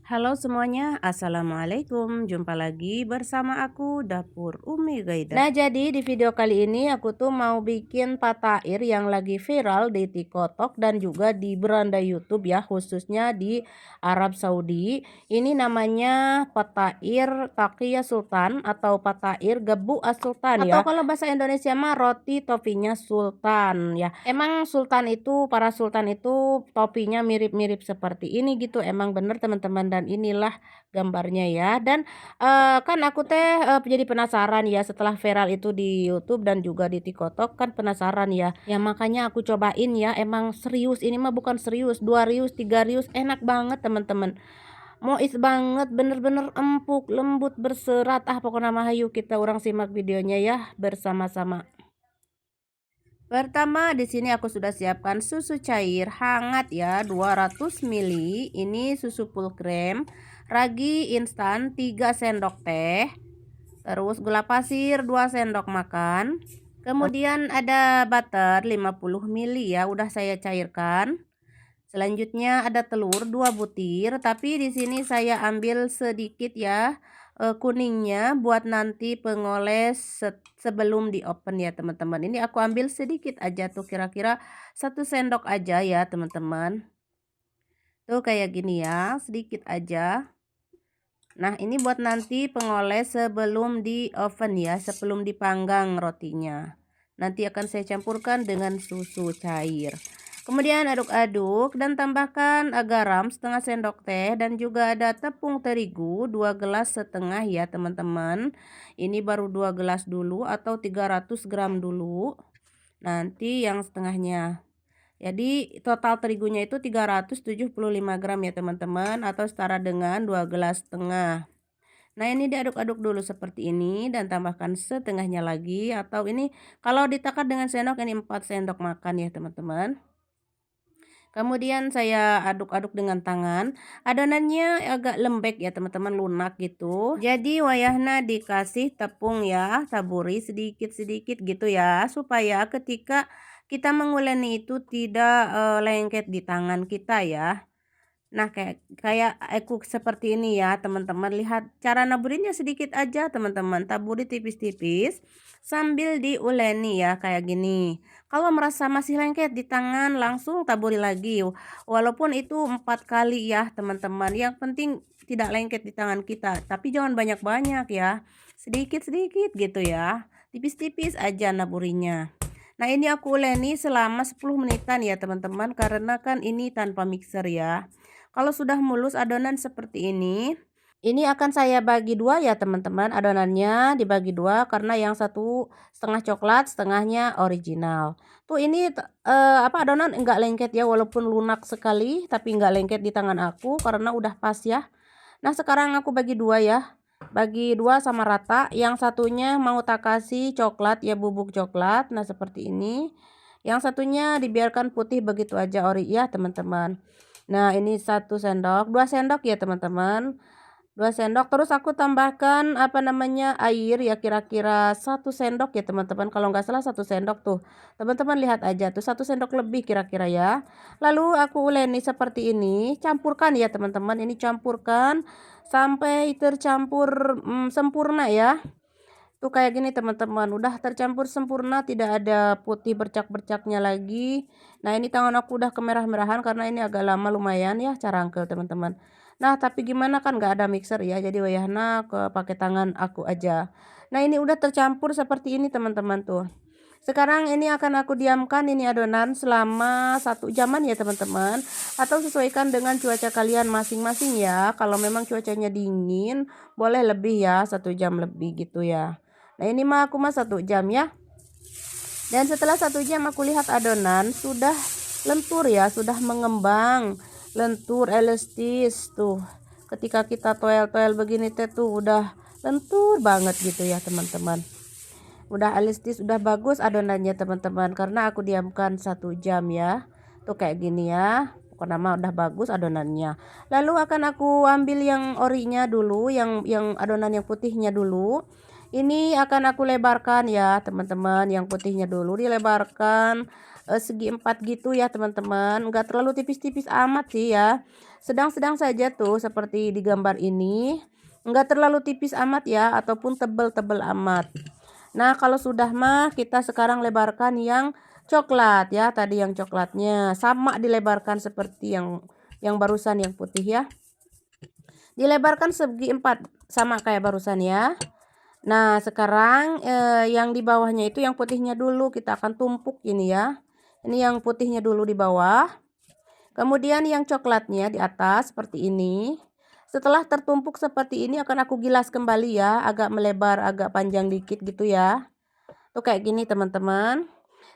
Halo semuanya, Assalamualaikum. Jumpa lagi bersama aku Dapur Umi Gaida. Nah, jadi di video kali ini aku tuh mau bikin patair yang lagi viral di TikTok dan juga di beranda YouTube ya, khususnya di Arab Saudi. Ini namanya patair Taqiyah Sultan atau patair Gebu As Sultan ya. Atau kalau bahasa Indonesia mah roti topinya sultan ya. Emang sultan itu, para sultan itu topinya mirip-mirip seperti ini gitu. Emang bener teman-teman, dan inilah gambarnya ya. Dan kan aku teh jadi penasaran ya setelah viral itu di YouTube dan juga di TikTok, kan penasaran ya. Ya makanya aku cobain ya. Emang serius, ini mah bukan serius, 2 rius 3 rius, enak banget teman-teman. Mois banget, bener-bener empuk, lembut, berserat. Pokoknya mah hayu kita orang simak videonya ya bersama-sama. Pertama di sini aku sudah siapkan susu cair hangat ya 200 ml. Ini susu full cream, ragi instan 3 sendok teh, terus gula pasir 2 sendok makan. Kemudian ada butter 50 ml ya, udah saya cairkan. Selanjutnya ada telur 2 butir, tapi di sini saya ambil sedikit ya kuningnya buat nanti pengoles sebelum di oven ya teman-teman. Ini aku ambil sedikit aja tuh, kira-kira 1 sendok aja ya teman-teman. Tuh kayak gini ya, sedikit aja. Nah, ini buat nanti pengoles sebelum di oven ya, sebelum dipanggang rotinya. Nanti akan saya campurkan dengan susu cair. Kemudian aduk-aduk dan tambahkan garam setengah sendok teh dan juga ada tepung terigu 2 gelas setengah ya teman-teman. Ini baru 2 gelas dulu atau 300 gram dulu. Nanti yang setengahnya. Jadi total terigunya itu 375 gram ya teman-teman, atau setara dengan 2 gelas setengah. Nah, ini diaduk-aduk dulu seperti ini dan tambahkan setengahnya lagi, atau ini kalau ditakar dengan sendok ini 4 sendok makan ya teman-teman. Kemudian saya aduk-aduk dengan tangan. Adonannya agak lembek ya teman-teman, lunak gitu. Jadi wayahna dikasih tepung ya, taburi sedikit-sedikit gitu ya, supaya ketika kita menguleni itu tidak lengket di tangan kita ya. Nah, kayak kayak aku seperti ini ya, teman-teman. Lihat cara naburinnya sedikit aja, teman-teman. Taburi tipis-tipis sambil diuleni ya, kayak gini. Kalau merasa masih lengket di tangan, langsung taburi lagi. Walaupun itu 4 kali ya, teman-teman. Yang penting tidak lengket di tangan kita, tapi jangan banyak-banyak ya. Sedikit-sedikit gitu ya. Tipis-tipis aja naburinya. Nah, ini aku uleni selama 10 menitan ya, teman-teman, karena kan ini tanpa mixer ya. Kalau sudah mulus adonan seperti ini akan saya bagi dua ya teman-teman, adonannya dibagi dua karena yang satu setengah coklat, setengahnya original. Tuh ini adonan enggak lengket ya, walaupun lunak sekali tapi enggak lengket di tangan aku karena udah pas ya. Nah, sekarang aku bagi dua ya, bagi dua sama rata. Yang satunya mau tak kasih coklat ya, bubuk coklat. Nah, seperti ini. Yang satunya dibiarkan putih begitu aja ori ya teman-teman. Nah, ini 1 sendok, 2 sendok ya teman-teman. 2 sendok, terus aku tambahkan air ya, kira-kira 1 sendok ya teman-teman. Kalau nggak salah 1 sendok tuh. Teman-teman lihat aja tuh, 1 sendok lebih kira-kira ya. Lalu aku uleni seperti ini, campurkan ya teman-teman. Ini campurkan sampai tercampur sempurna ya. Tuh kayak gini teman-teman, udah tercampur sempurna, tidak ada putih bercak-bercaknya lagi. Nah, ini tangan aku udah kemerah-merahan karena ini agak lama lumayan ya carangkel teman-teman. Nah, tapi gimana kan nggak ada mixer ya, jadi wayahna ke pakai tangan aku aja. Nah, ini udah tercampur seperti ini teman-teman tuh. Sekarang ini akan aku diamkan ini adonan selama 1 jaman ya teman-teman, atau sesuaikan dengan cuaca kalian masing-masing ya. Kalau memang cuacanya dingin boleh lebih ya, 1 jam lebih gitu ya. Nah, ini mah aku mah 1 jam ya. Dan setelah 1 jam aku lihat adonan sudah lentur ya, sudah mengembang, lentur elastis tuh. Ketika kita toel-toel begini teh tuh udah lentur banget gitu ya teman-teman. Udah elastis, udah bagus adonannya teman-teman, karena aku diamkan 1 jam ya. Tuh kayak gini ya. Pokoknya mah udah bagus adonannya. Lalu akan aku ambil yang orinya dulu, yang adonan yang putihnya dulu. Ini akan aku lebarkan ya teman-teman, yang putihnya dulu dilebarkan segi 4 gitu ya teman-teman, enggak terlalu tipis-tipis amat sih ya, sedang-sedang saja tuh seperti di gambar ini, enggak terlalu tipis amat ya ataupun tebel-tebel amat. Nah kalau sudah mah kita sekarang lebarkan yang coklat ya, tadi yang coklatnya sama dilebarkan seperti yang barusan yang putih ya, dilebarkan segi 4 sama kayak barusan ya. Nah sekarang yang di bawahnya itu yang putihnya dulu kita akan tumpuk ini ya, ini yang putihnya dulu di bawah, kemudian yang coklatnya di atas seperti ini. Setelah tertumpuk seperti ini akan aku gilas kembali ya, agak melebar agak panjang dikit gitu ya, tuh kayak gini teman-teman.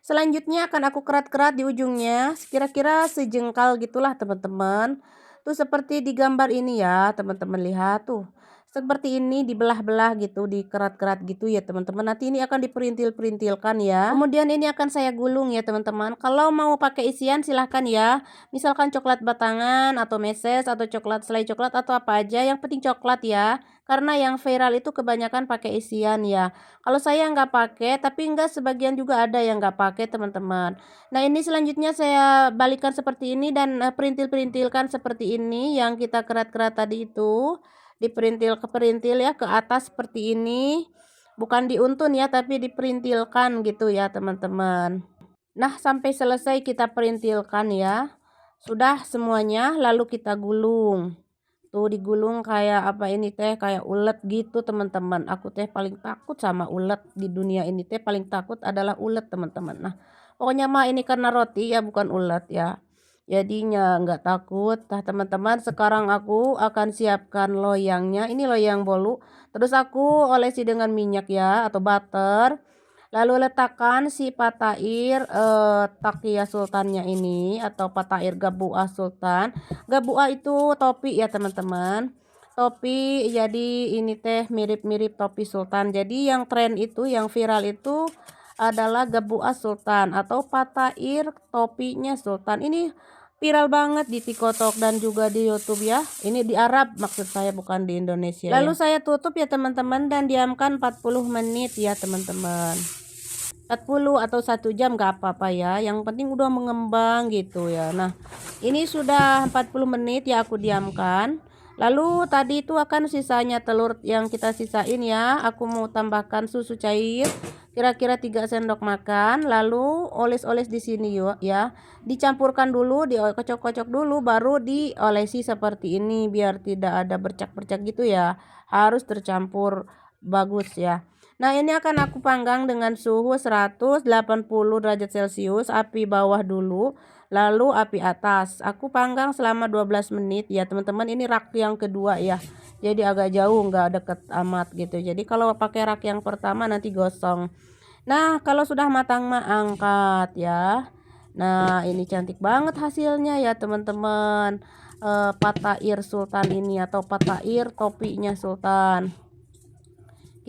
Selanjutnya akan aku kerat-kerat di ujungnya kira-kira sejengkal gitulah teman-teman, tuh seperti di gambar ini ya teman-teman, lihat tuh seperti ini dibelah-belah gitu, dikerat-kerat gitu ya teman-teman. Nanti ini akan diperintil-perintilkan ya, kemudian ini akan saya gulung ya teman-teman. Kalau mau pakai isian silahkan ya, misalkan coklat batangan atau meses atau coklat selai coklat atau apa aja, yang penting coklat ya, karena yang viral itu kebanyakan pakai isian ya. Kalau saya nggak pakai, tapi enggak, sebagian juga ada yang nggak pakai teman-teman. Nah ini selanjutnya saya balikkan seperti ini dan perintil-perintilkan seperti ini, yang kita kerat-kerat tadi itu diperintil ke perintil ya ke atas seperti ini, bukan diuntun ya tapi diperintilkan gitu ya teman-teman. Nah sampai selesai kita perintilkan ya, sudah semuanya lalu kita gulung. Tuh digulung kayak apa ini teh, kayak ulet gitu teman-teman. Aku teh paling takut sama ulet di dunia ini teh, paling takut adalah ulet teman-teman. Nah pokoknya mah ini karena roti ya bukan ulet ya, jadinya nggak takut. Nah teman-teman sekarang aku akan siapkan loyangnya, ini loyang bolu, terus aku olesi dengan minyak ya atau butter, lalu letakkan si patair takia sultannya ini atau patair gabua sultan. Gabua itu topi ya teman-teman, topi, jadi ini teh mirip-mirip topi sultan. Jadi yang tren itu, yang viral itu adalah gabua sultan atau patair topinya sultan. Ini viral banget di TikTok dan juga di YouTube ya. Ini di Arab maksud saya, bukan di Indonesia. Lalu ya, saya tutup ya teman-teman dan diamkan 40 menit ya teman-teman. 40 atau 1 jam gak apa-apa ya, yang penting udah mengembang gitu ya. Nah ini sudah 40 menit ya aku diamkan. Lalu tadi itu akan sisanya telur yang kita sisain ya, aku mau tambahkan susu cair kira-kira 3 sendok makan, lalu oles-oles di sini yuk ya, dicampurkan dulu, dikocok-kocok dulu, baru diolesi seperti ini biar tidak ada bercak-bercak gitu ya, harus tercampur bagus ya. Nah ini akan aku panggang dengan suhu 180 derajat celcius, api bawah dulu lalu api atas aku panggang selama 12 menit ya teman-teman. Ini rak yang kedua ya, jadi agak jauh, nggak deket amat gitu, jadi kalau pakai rak yang pertama nanti gosong. Nah kalau sudah matang mah angkat ya. Nah ini cantik banget hasilnya ya teman-teman, patair sultan ini atau patair topinya sultan.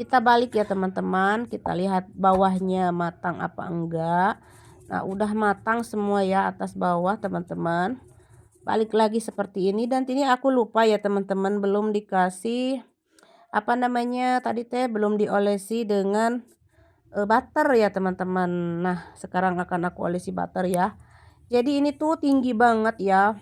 Kita balik ya teman-teman, kita lihat bawahnya matang apa enggak. Nah udah matang semua ya atas bawah teman-teman, balik lagi seperti ini. Dan ini aku lupa ya teman-teman, belum dikasih apa namanya tadi teh, belum diolesi dengan butter ya teman-teman. Nah sekarang akan aku olesi butter ya. Jadi ini tuh tinggi banget ya,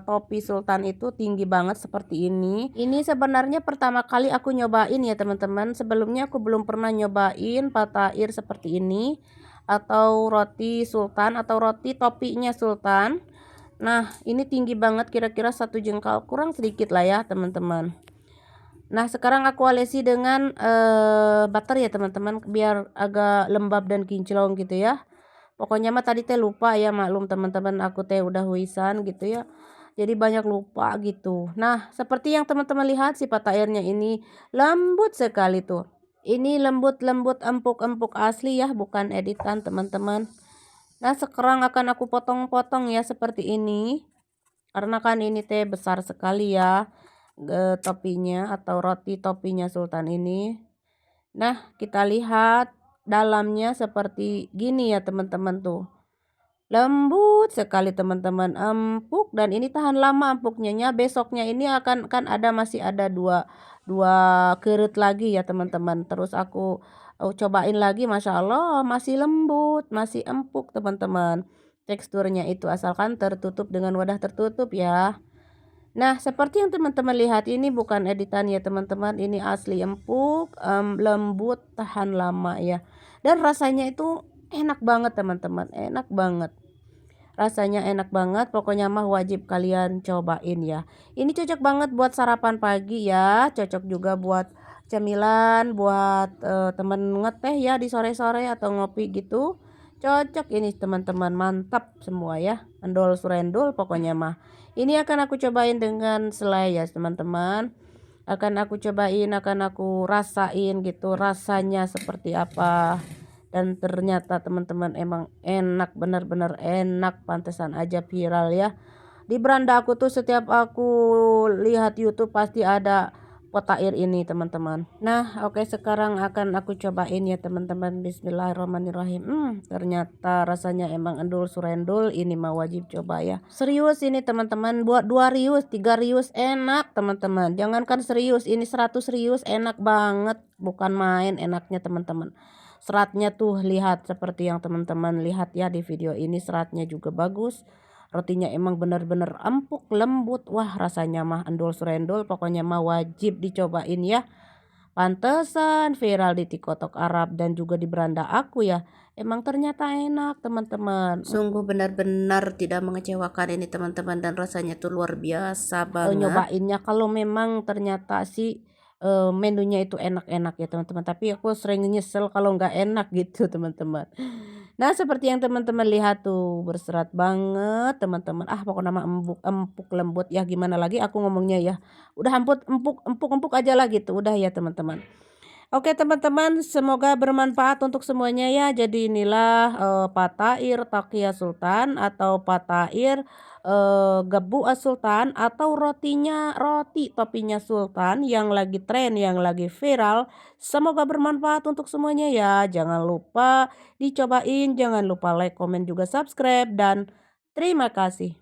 topi sultan itu tinggi banget seperti ini. Ini sebenarnya pertama kali aku nyobain ya teman-teman, sebelumnya aku belum pernah nyobain patair seperti ini atau roti sultan atau roti topinya sultan. Nah ini tinggi banget, kira-kira 1 jengkal kurang sedikit lah ya teman-teman. Nah sekarang aku olesi dengan butter ya teman-teman, biar agak lembab dan kinclong gitu ya. Pokoknya mah tadi teh lupa ya, maklum teman-teman, aku teh udah huisan gitu ya, jadi banyak lupa gitu. Nah seperti yang teman-teman lihat si patairnya ini lembut sekali tuh, ini lembut-lembut empuk-empuk asli ya, bukan editan teman-teman. Nah sekarang akan aku potong-potong ya seperti ini, karena kan ini teh besar sekali ya topinya atau roti topinya sultan ini. Nah kita lihat dalamnya seperti gini ya teman-teman, tuh lembut sekali teman-teman, empuk, dan ini tahan lama empuknya. Besoknya ini akan ada masih ada dua kerut lagi ya teman-teman, terus aku cobain lagi, Masya Allah masih lembut, masih empuk teman-teman. Teksturnya itu asalkan tertutup dengan wadah tertutup ya. Nah, seperti yang teman-teman lihat ini bukan editan ya teman-teman, ini asli empuk, lembut, tahan lama ya. Dan rasanya itu enak banget teman-teman, enak banget. Rasanya enak banget, pokoknya mah wajib kalian cobain ya. Ini cocok banget buat sarapan pagi ya, cocok juga buat cemilan, buat temen ngeteh ya di sore-sore atau ngopi gitu. Cocok ini teman-teman, mantap semua ya. Endol surendol pokoknya mah. Ini akan aku cobain dengan selai ya teman-teman. Akan aku cobain, akan aku rasain gitu rasanya seperti apa. Dan ternyata teman-teman emang enak, bener-bener enak, pantesan aja viral ya. Di beranda aku tuh setiap aku lihat YouTube pasti ada potair ini teman-teman. Nah, oke, sekarang akan aku cobain ya teman-teman. Bismillahirrahmanirrahim. Ternyata rasanya emang endul surendul, ini mah wajib coba ya. Serius ini teman-teman, buat 2 rius, 3 rius enak teman-teman. Jangankan serius, ini 100 rius enak banget, bukan main enaknya teman-teman. Seratnya tuh lihat seperti yang teman-teman lihat ya di video ini, seratnya juga bagus. Rotinya emang bener-bener empuk, lembut. Wah, rasanya mah endul surendul, pokoknya mah wajib dicobain ya. Pantesan viral di TikTok Arab dan juga di beranda aku ya. Emang ternyata enak teman-teman. Sungguh benar-benar tidak mengecewakan ini teman-teman, dan rasanya tuh luar biasa banget. Nyobainnya kalau memang ternyata sih menunya itu enak-enak ya teman-teman, tapi aku sering nyesel kalau nggak enak gitu teman-teman. Nah, seperti yang teman-teman lihat tuh berserat banget teman-teman. Pokoknya mah empuk, empuk lembut ya, gimana lagi aku ngomongnya ya. Udah empuk empuk empuk aja lah gitu. Udah ya teman-teman. Oke teman-teman, semoga bermanfaat untuk semuanya ya. Jadi inilah patair Takia Sultan atau patair Gebu As Sultan, atau roti topinya Sultan yang lagi tren, yang lagi viral. Semoga bermanfaat untuk semuanya ya. Jangan lupa dicobain, jangan lupa like, komen juga subscribe, dan terima kasih.